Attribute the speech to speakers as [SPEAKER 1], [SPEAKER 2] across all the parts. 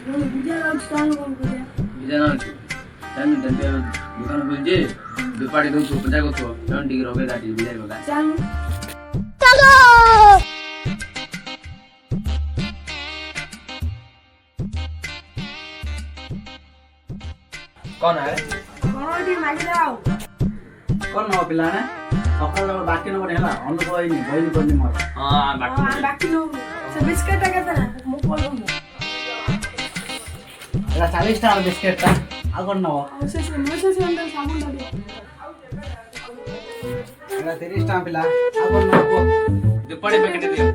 [SPEAKER 1] visa ଦୋକାନ ବୁଲିଛି ବେପାରୀ ଦଉଛୁ ପୂଜା କରୁଥିବ ଜଣେ ଟିକେ ରବେ କାଟି ବିଜା କଥା कौन है
[SPEAKER 2] कौन न पिला ने सकाळ बाकी न होला अनुभव हैनी भइनी पर्ने म
[SPEAKER 1] हां बाकी
[SPEAKER 3] नो से बिस्किट केते ना मु कोलो
[SPEAKER 2] एला 40 टा बिस्किट ता आ कोन न हो
[SPEAKER 3] से अंदर साबुन डालियो
[SPEAKER 2] एला 30 टा पिला आ कोन न हो
[SPEAKER 1] जो पड़े पैकेट दियो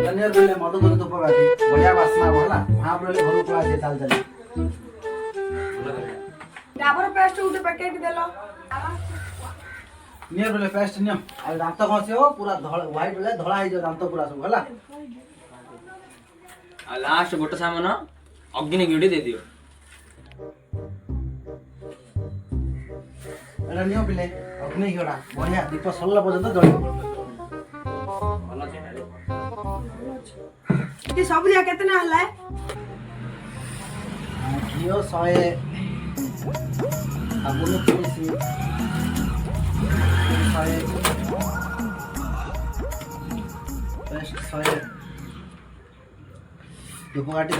[SPEAKER 2] धन्यवाद बोले मधु मधु तो पगाती बढ़िया वासना होला वहां बोले घर को आसे चाल चल
[SPEAKER 3] डाबर पेस्ट उठे पैकेट देलो
[SPEAKER 2] नियर बोले पेस्ट नियम आ दांत घसे हो पूरा धळ व्हाइट बोले धळा हे जो दांत पूरा सब होला
[SPEAKER 1] आ लास्ट गोटे सामान अग्नि गिडी दे दियो
[SPEAKER 2] एला नियो पिले अग्नि घोड़ा बढ़िया दीप सल्ला पर्यंत जळियो
[SPEAKER 3] ये सब जा कितना हला है
[SPEAKER 2] घियो 100 साबुन 30 पेस्ट 100 धूपकाठी 10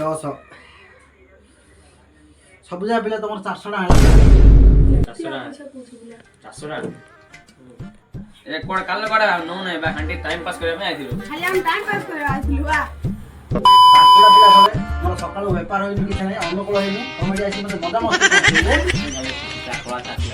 [SPEAKER 2] सब जा पिला तमर 400 टा हला
[SPEAKER 1] 400 एक कोड काल कोड नो नै बा हंडी टाइम पास करे में आइथिलो
[SPEAKER 3] खाली हम टाइम पास करे आइलु आ
[SPEAKER 2] बाकला पिला सबे मोर सकाळ व्यापार होइनी कि नै अनुकूल होइनी कमेडी आसी मते मजा मस्ती करथिले
[SPEAKER 1] चाकवा चाकला